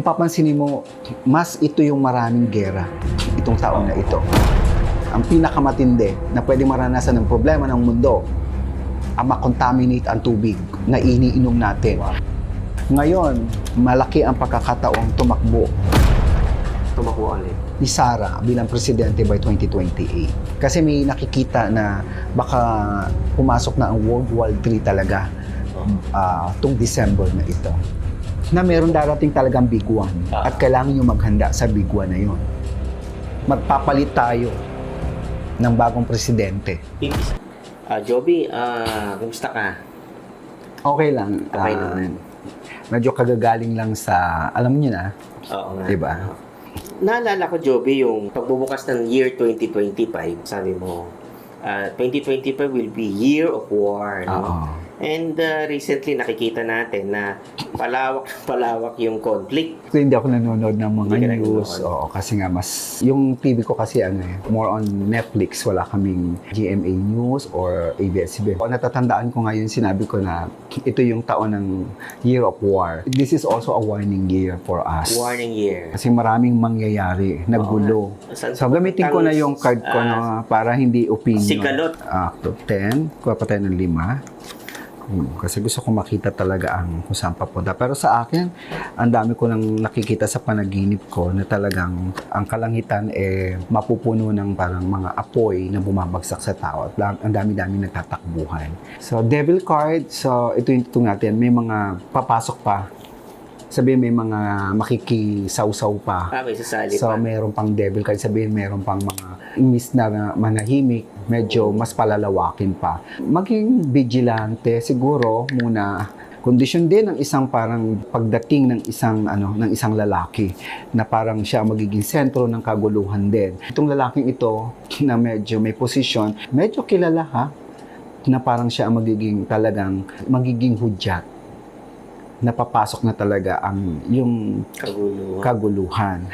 Kung papansinin mo, mas ito yung maraming gera itong taon na ito. Ang pinakamatindi na pwede maranasan ng problema ng mundo, ang makontaminate ang tubig na iniinom natin. Ngayon, malaki ang pagkakataong tumakbo ulit. ni Sara bilang presidente by 2028. Kasi may nakikita na baka pumasok na ang World War III talaga tung December na ito. Na meron darating talagang big one at kailangan nyo maghanda sa big one na yun. Magpapalit tayo ng bagong presidente. Joby, kumusta ka? Okay lang. Okay naman. Medyo kagagaling lang sa, alam niyo na, Oo nga. diba? Naalala ko, Joby, yung pagbubukas ng year 2025, sabi mo, 2025 will be year of war, no? Oo. And recently nakikita natin na palawak yung conflict. So, hindi ako nanonood ng mga Hindi ka news. nanonood. Oo, kasi nga mas, yung TV ko kasi more on Netflix. Wala kaming GMA News or ABS-CBN. Natatandaan ko ngayon, sinabi ko na ito yung taon ng Year of War. This is also a warning year for us. Warning year. Kasi maraming mangyayari, nagulo. Saan So, gamitin ko na yung card ko para hindi opinion. Sigalot. Acto 10, kuha pa tayo ng 5. Kasi gusto ko makita talaga kung saan papunta. Pero sa akin, ang dami ko nang nakikita sa panaginip ko na talagang ang kalangitan mapupuno ng parang mga apoy na bumabagsak sa tao. At ang dami-dami nagtatakbuhan. So, devil card. So, ito yung itong natin. May mga papasok pa. Sabihin may mga makikisaw-saw pa. May sasali So, pa. meron pang devil card. Sabihin, meron pang mga imbis na manahimik, medyo mas palalawakin pa. Maging vigilante siguro muna. Kondisyon din ng isang parang pagdating ng isang lalaki na parang siya magiging sentro ng kaguluhan din. Itong lalaking ito na medyo may posisyon, medyo kilala na parang siya magiging hudyat. Napapasok na talaga yung kaguluhan.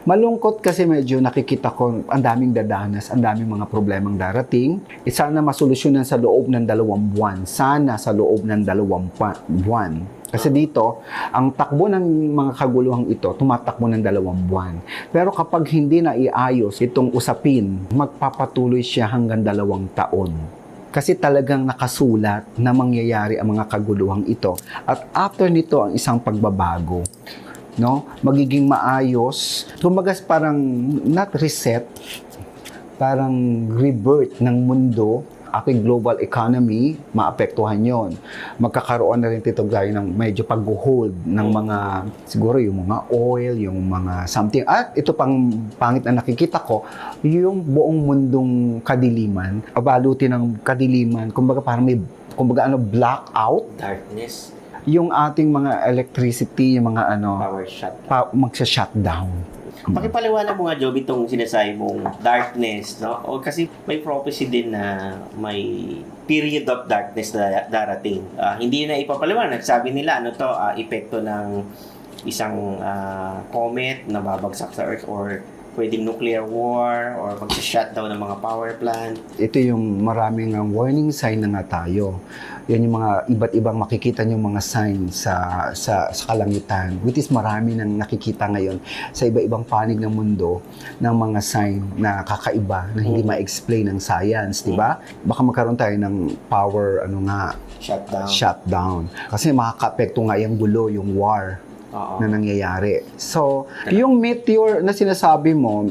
Malungkot kasi medyo nakikita ko ang daming dadanas, ang daming mga problemang darating. Sana masolusyonan sa loob ng 2 buwan. Sana sa loob ng 2 buwan. Kasi dito, ang takbo ng mga kaguluhang ito, tumatakbo ng 2 buwan. Pero kapag hindi na iayos itong usapin, magpapatuloy siya hanggang 2 taon. Kasi talagang nakasulat na mangyayari ang mga kaguluhang ito. At after nito, ang isang pagbabago, no? Magiging maayos. Kumbaga parang not reset, parang rebirth ng mundo, ating global economy, maapektuhan yon. Magkakaroon na rin dito gaya ng medyo pag-hold ng mga, siguro yung mga oil, yung mga something. At ito pang pangit na nakikita ko, yung buong mundong kadiliman, abalutin ng kadiliman, kumbaga parang may, blackout. Darkness. Yung ating mga electricity, yung mga Power shut. magsha-shutdown. Pakipaliwanag mo nga, Joby, itong sinasabi mong darkness, no? O kasi may prophecy din na may period of darkness na darating. Hindi na ipapaliwanag. Sabi nila, epekto ng isang comet na babagsak sa Earth or pwedeng nuclear war or mag-shutdown ng mga power plant. Ito yung maraming warning sign na nga tayo. Yan yung mga iba't ibang makikita nyo mga sign sa kalangitan. Which is marami nang nakikita ngayon sa iba-ibang panig ng mundo ng mga sign na kakaiba na hindi ma-explain ng science, di ba? Baka magkaroon tayo ng power, shutdown. Kasi makaka-apekto nga yung gulo, yung war na nangyayari. So, yung meteor na sinasabi mo,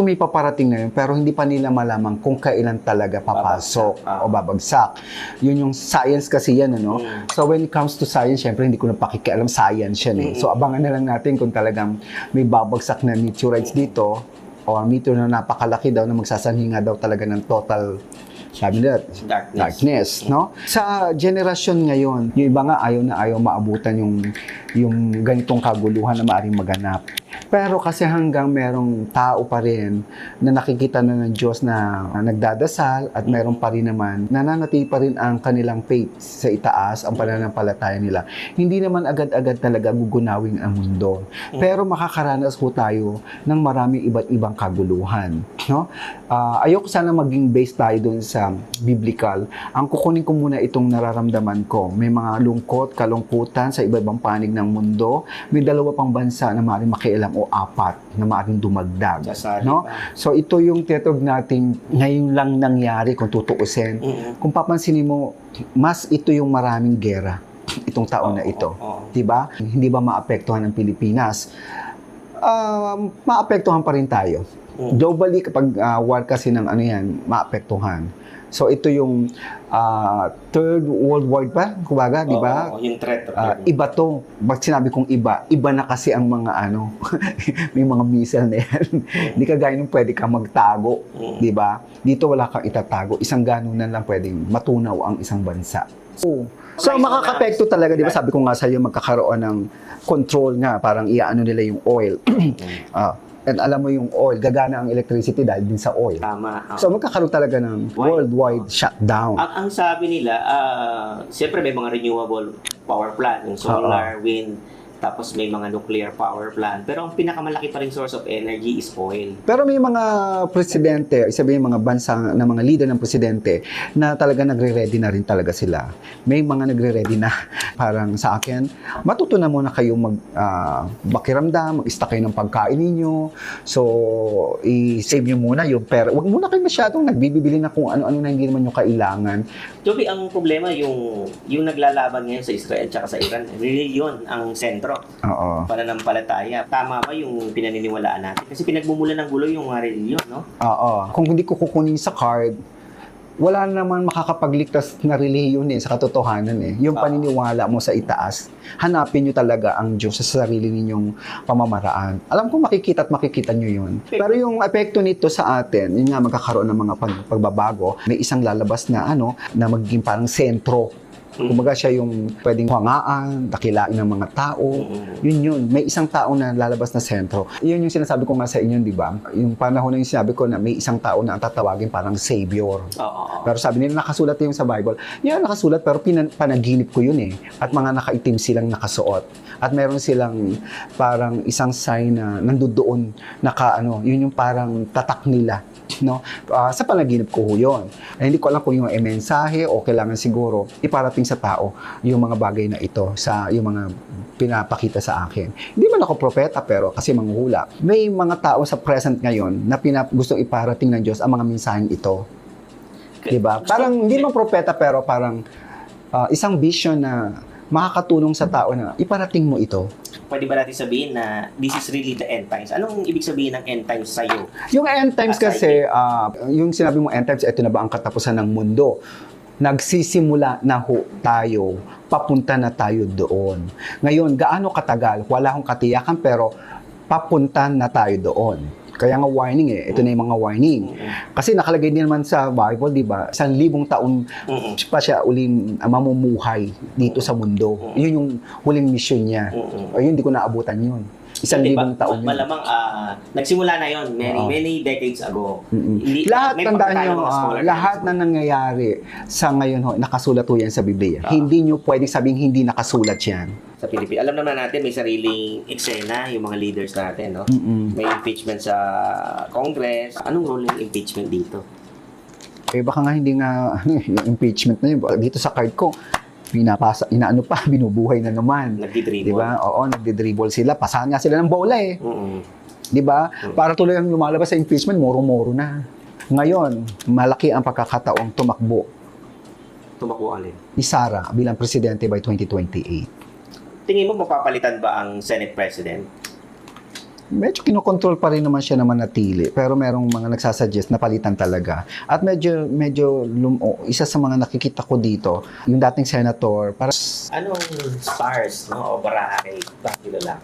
may paparating na yun, pero hindi pa nila malaman kung kailan talaga papasok o babagsak. Yun yung science kasi yan, ano? So, when it comes to science, syempre hindi ko na pakikialam, science yan eh. So, abangan na lang natin kung talagang may babagsak na meteorites dito o meteor na napakalaki daw na magsasanhinga daw talaga ng total, sabi nila, darkness, no? Sa generasyon ngayon, yung iba nga ayaw na ayaw maabutan yung ganitong kaguluhan na maaaring maganap. Pero kasi hanggang merong tao pa rin na nakikita na ng Diyos na nagdadasal at meron pa rin naman, nananatili pa rin ang kanilang faith sa itaas, ang pananampalataya nila. Hindi naman agad-agad talaga gugunawin ang mundo. Pero makakaranas po tayo ng maraming iba't ibang kaguluhan. No? Ayoko sana maging based tayo dun sa biblical. Ang kukunin ko muna itong nararamdaman ko. May mga lungkot, kalungkutan sa iba-ibang panig ng mundo. May dalawa pang bansa na maaaring makialam o apat na maaaring dumagdag. Sasali No? pa. So ito yung tinatawag natin ngayon lang nangyari kung tutuusin. Kung papansinin mo, mas ito yung maraming gera itong taon na ito. Diba? Hindi ba maapektuhan ang Pilipinas? Maapektuhan pa rin tayo. Globally, kapag war kasi ng ano yan, maapektuhan. So ito yung Third World War pa, kumbaga, di ba? Yung threat. Iba to. Pag sinabi kong iba na kasi ang mga ano, may mga missile na yan. Hindi ka gaya nung pwede ka magtago, di ba? Dito wala kang itatago. Isang ganunan lang pwedeng matunaw ang isang bansa. So makakapekto talaga, di ba? Sabi ko nga sa'yo, magkakaroon ng control nga, parang iaano nila yung oil. And alam mo yung oil, gagana ang electricity dahil din sa oil. Tama. So magkakaroon talaga ng worldwide shutdown. Ang sabi nila, siyempre may mga renewable power plant, yung solar, wind, tapos may mga nuclear power plant. Pero ang pinakamalaki pa ring source of energy is oil. Pero may mga presidente, sabihin mga bansa na mga leader ng presidente na talaga nagre-ready na rin talaga sila. May mga nagre-ready na parang sa akin, matuto na muna kayo makiramdam, mag-stock kayo ng pagkain ninyo. So, i-save nyo muna yung pera. Huwag muna kayo masyadong nagbibili na kung ano-ano na hindi naman nyo kailangan. Joby, ang problema yung naglalaban ngayon sa Israel at sa Iran, religion ang sentro. Oo. Pananampalataya. Tama ba yung pinaniniwalaan natin? Kasi pinagmumulan ng gulo yung mga religion, no? Oo. Kung hindi ko kukunin sa card, wala naman makakapagligtas na relihiyon sa katotohanan Yung paniniwala mo sa itaas, hanapin nyo talaga ang Diyos sa sarili ninyong pamamaraan. Alam ko makikita at makikita nyo yun. Pero yung epekto nito sa atin, yun nga magkakaroon ng mga pagbabago. May isang lalabas na na magiging parang sentro. Kumbaga siya yung pwedeng hangaan, dakilain ng mga tao. Yun. May isang tao na lalabas na sentro. Yun yung sinasabi ko nga sa inyo, di ba? Yung panahon na yung sinabi ko na may isang tao na ang tatawagin parang savior. Pero sabi nila nakasulat yung sa Bible. Yan, nakasulat pero panaginip ko yun At mga nakaitim silang nakasuot. At meron silang parang isang sign na nandoon yun yung parang tatak nila. No? Sa panaginip ko yun. Hindi ko alam kung yung mensahe o kailangan siguro iparating sa tao yung mga bagay na ito sa yung mga pinapakita sa akin. Hindi man ako propeta pero kasi manghula. May mga tao sa present ngayon na gustong iparating ng Diyos ang mga mensaheng ito. Diba? Parang hindi man propeta pero parang isang vision na makakatulong sa tao na iparating mo ito. Pwede ba natin sabihin na this is really the end times? Anong ibig sabihin ng end times sa'yo? Yung end times kasi, yung sinabi mo end times, ito na ba ang katapusan ng mundo? Nagsisimula na tayo, papunta na tayo doon. Ngayon, gaano katagal? Wala akong katiyakan pero papunta na tayo doon. Kaya nga warning ito na yung mga warning. Kasi nakalagay din naman sa Bible, di ba? 1,000 taon pa siya uling mamumuhay dito sa mundo. Yun yung huling mission niya. Ayun, hindi ko naabutan yun. 1,000 taon yun. Malamang nagsimula na yun many decades ago. Lahat, tandaan nyo, lahat na nangyayari sa ngayon, nakasulat yan sa Biblia. Hindi nyo pwedeng sabing hindi nakasulat yan. Sa Pilipinas. Alam naman natin, may sariling eksena yung mga leaders natin, no? May impeachment sa Congress. Anong role ng impeachment dito? Baka nga hindi nga yung impeachment na yun. Dito sa card ko, binubuhay na naman. Nagdi-dribble. Diba? Oo, nagdi-dribble sila. Pasahan nga sila ng bola Diba? Para tuloy ang lumalabas sa impeachment, moro-moro na. Ngayon, malaki ang pagkakataong tumakbo. Tumakbo alin? Ni Sara bilang presidente by 2028. Tingin mo mapapalitan ba ang Senate President? Medyo kinokontrol pa rin naman siya na manatili. Pero merong mga nagsasuggest na palitan talaga. At medyo isa sa mga nakikita ko dito, yung dating senator, para... Anong stars, no? O Boracay? Bakit lang?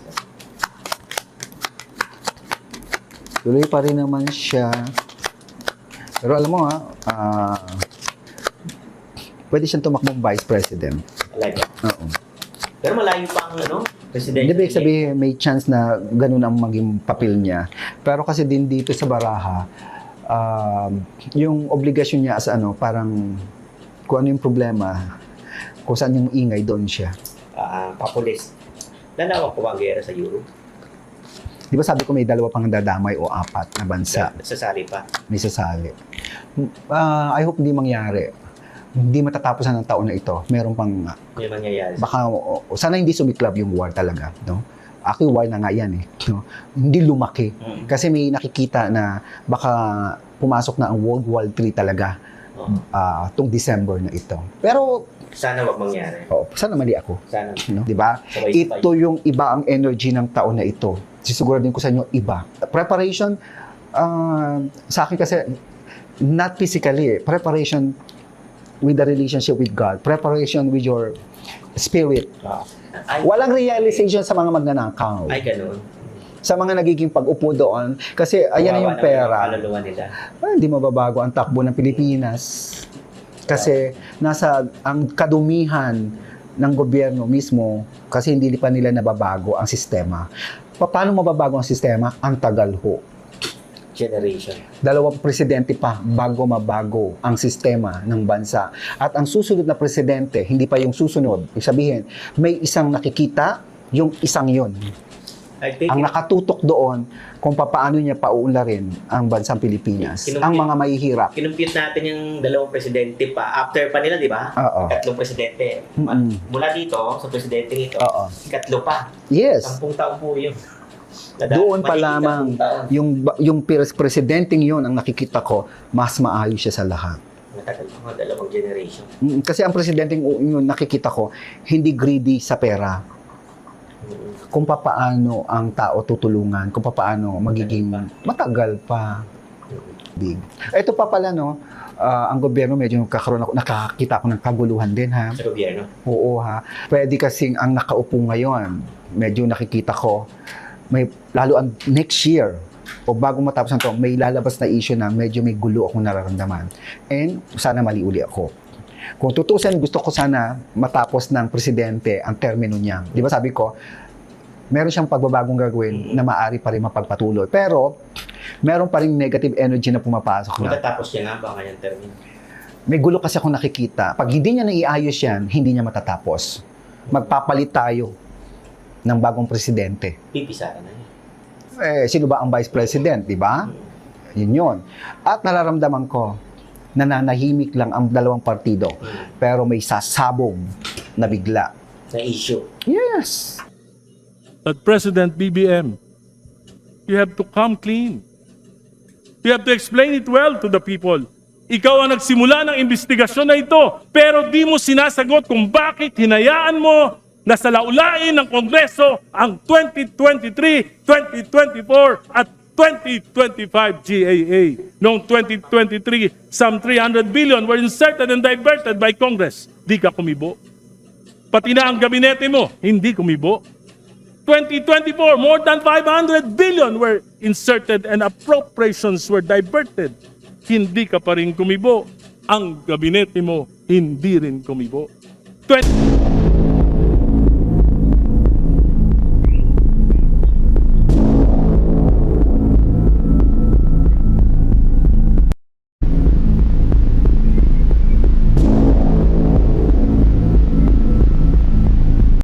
Tuloy pa rin naman siya. Pero alam mo pwede siyang tumakbong vice president. Like it. Oo. Pero malayo pang Presidente. Hindi ba sabihin may chance na ganun ang maging papel niya. Pero kasi din dito sa Baraha, yung obligasyon niya as ano, parang kung ano yung problema, kung saan yung ingay, doon siya. Populist. Nalawak po ba ang gera sa Europe? Di ba sabi ko may dalawa pang dadamay o apat na bansa? Sasali pa. May sasali. I hope hindi mangyari. Hindi matatapos ng taon na ito. Meron pang, May mangyayari. baka, sana hindi sumiklab yung war talaga. No? Actually, war na nga yan eh. No? Hindi lumaki. Kasi may nakikita na baka pumasok na ang World War III talaga tong December na ito. Pero, Sana wag mangyari. sana mali ako. Sana. No? Di ba? Sabay-sabay. Ito yung iba ang energy ng taon na ito. Siguraduhin ko sa inyo, iba. Preparation, sa akin kasi, not physically, preparation with the relationship with God, preparation with your spirit. Walang realization sa mga magnanakaw. Ay, ganun. Sa mga nagiging pag-upo doon, kasi ayan na yung pera. Kaluluwa nila. Hindi mababago ang takbo ng Pilipinas. Kasi nasa ang kadumihan ng gobyerno mismo, kasi hindi pa nila nababago ang sistema. Paano mababago ang sistema? Ang tagal ho. Generation. Dalawang presidente pa bago mabago ang sistema ng bansa. At ang susunod na presidente, hindi pa yung susunod. Ibig sabihin, may isang nakikita, yung isang yon. I think Ang nakatutok doon kung paano niya pauunlarin ang bansang Pilipinas. Ang mga mahihirap. kinumpute natin yung dalawang presidente pa. After pa nila, di ba? Oo. Tatlong presidente. Mula dito, sa presidente ito, Oo. ikatlo pa. Yes. 10 taon po yun. Doon pa lamang yung presidenteng yon ang nakikita ko, mas maayos siya sa lahat. Matagal pa mga dalawang generation. Kasi ang presidenteng yun nakikita ko, hindi greedy sa pera. Kung papaano ang tao tutulungan, kung papaano magiging matagal pa. Big. Ito pa pala no, ang gobyerno medyo nakakita ko ng kaguluhan din ha. Sa gobyerno. Oo ha. Pwede kasing ang nakaupo ngayon, medyo nakikita ko, may lalo ang next year o bago matapos nito, may lalabas na issue na medyo may gulo akong nararamdaman. And sana mali uli ako. Kung tutusin, gusto ko sana matapos ng presidente ang termino niya. Di ba sabi ko, meron siyang pagbabagong gagawin na maaari pa rin mapagpatuloy. Pero, meron pa rin negative energy na pumapasok na. Matatapos niya nga ba kanyang termino? May gulo kasi akong nakikita. Pag hindi niya naiayos yan, hindi niya matatapos. Magpapalit tayo ng bagong presidente. Pipisahan na niya. Sino ba ang vice president, di ba? Yun yun. At nararamdaman ko, nananahimik lang ang dalawang partido. Pero may sasabog na bigla. Na issue. Yes. But President BBM, you have to come clean. You have to explain it well to the people. Ikaw ang nagsimula ng investigasyon na ito, pero di mo sinasagot kung bakit hinayaan mo na salaulain ng Kongreso ang 2023, 2024 at 2025 GAA. Noong 2023, some 300 billion were inserted and diverted by Congress. Di ka kumibo. Pati na ang gabinete mo, hindi kumibo. 2024, more than 500 billion were inserted and appropriations were diverted. Hindi ka pa rin kumibo. Ang gabinete mo, hindi rin kumibo.